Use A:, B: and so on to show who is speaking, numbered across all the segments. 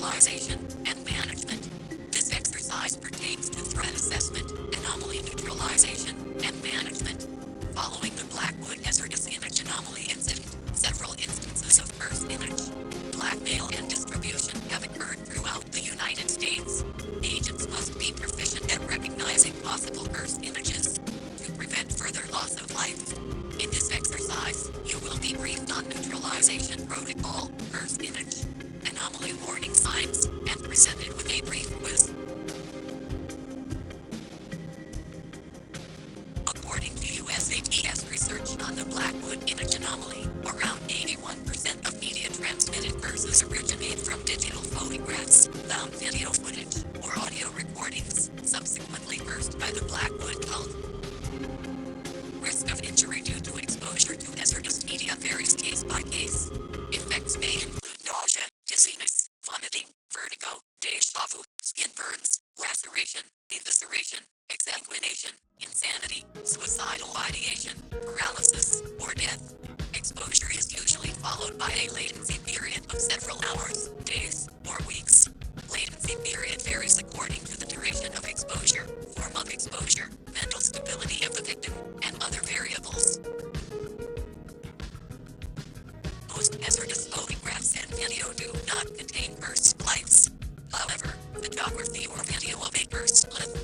A: neutralization, and management. This exercise pertains to threat assessment, anomaly neutralization, and management. Following the Blackwood hazardous image anomaly incident, several instances of cursed image, blackmail and distribution have occurred throughout the United States. Agents must be proficient at recognizing possible cursed images to prevent further loss of life. In this exercise, you will be briefed on neutralization protocol, cursed image, anomaly warning signs, and presented with a brief quiz. According to USATS research on the Blackwood image anomaly, around 81% of media-transmitted curses originate from digital photographs, found video footage, or audio recordings, subsequently cursed by the Blackwood cult. Risk of injury due to exposure to hazardous media varies case by case. Effects may include nausea, dizziness, vomiting, vertigo, déjà vu, skin burns, laceration, evisceration, exsanguination, insanity, suicidal ideation, paralysis, or death. Exposure is usually followed by a latency period of several hours, days, or weeks. Latency period varies according to the duration of exposure, form of exposure, mental stability of the victim, and other variables. Most hazardous photographs and video do not contain cursed glyphs. However, photography or video of a cursed glyph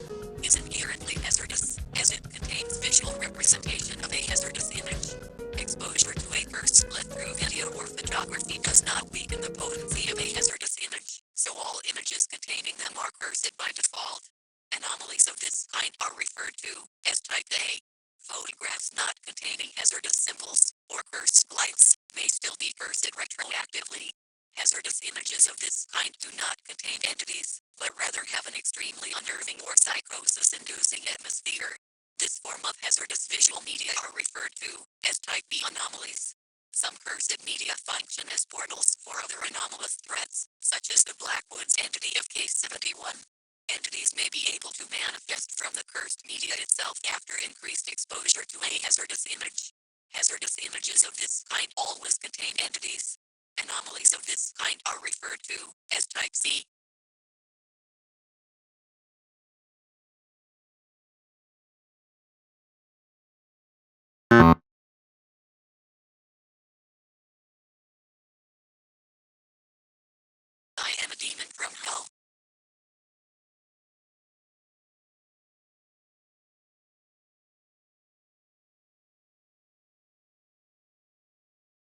A: is inherently hazardous, as it contains visual representation of a hazardous image. Exposure to a cursed glyph through video or photography does not weaken the potency of a hazardous image, so all images containing them are cursed by default. Anomalies of this kind are referred to as Type A. Photographs not containing hazardous symbols or cursed glyphs may still be cursed retroactively. Hazardous images of this kind do not contain entities, but rather have an extremely unnerving or psychosis-inducing atmosphere. This form of hazardous visual media are referred to as Type B anomalies. Some cursed media function as portals for other anomalous threats, such as the Blackwood's entity of Case 71. Entities may be able to manifest from the cursed media itself after increased exposure to a hazardous image. Hazardous images of this kind always contain entities. Anomalies of this kind are referred to as Type C. I am a demon from hell.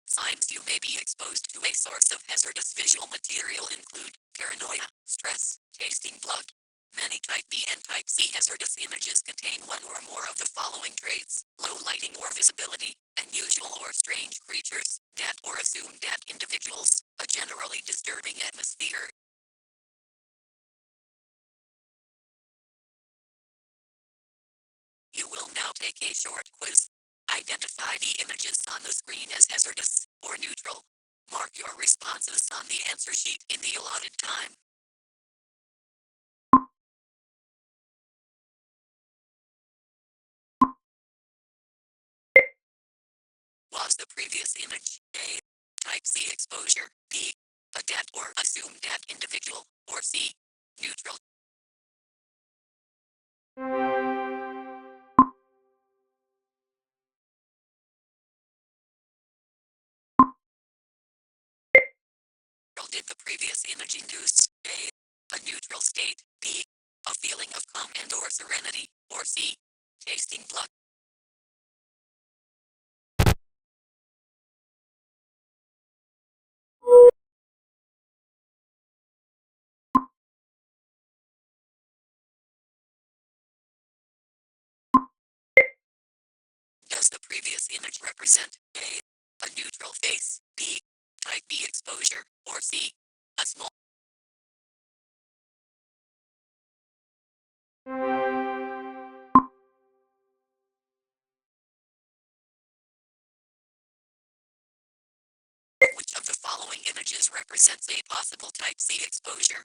A: Signs you may be exposed to a source of hazardous visual material include paranoia, stress, tasting blood. Many Type B and Type C hazardous images contain one or more of the following traits: low lighting or visibility, unusual or strange creatures, dead or assumed dead individuals, a generally disturbing atmosphere. You will now take a short quiz. Identify the images on the screen as hazardous or neutral. Mark your responses on the answer sheet in the allotted time. Was the previous image A, Type C exposure, B, a dead or assumed dead individual, or C, neutral? Did the previous image induce A, a neutral state, B, a feeling of calm and or serenity, or C, tasting blood? Does the previous image represent A, a neutral face, B, Type B exposure, or C, a small? Which of the following images represents a possible Type C exposure?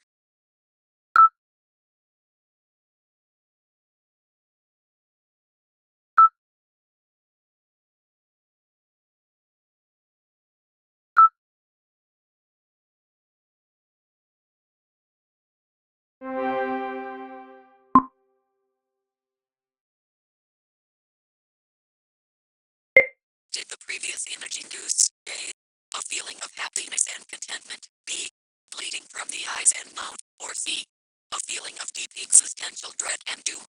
A: Did the previous image induce A. A feeling of happiness and contentment, B. Bleeding from the eyes and mouth, or C. A feeling of deep existential dread and doom?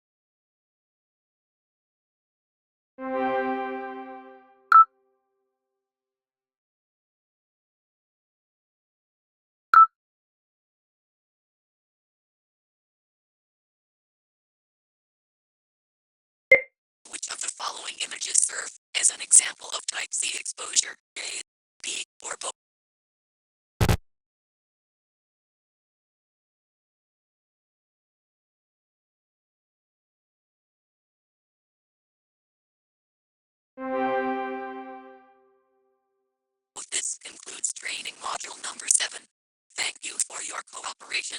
A: Which of the following images serve as an example of type C exposure? A, B, or both? This concludes training module number 7. Thank you for your cooperation.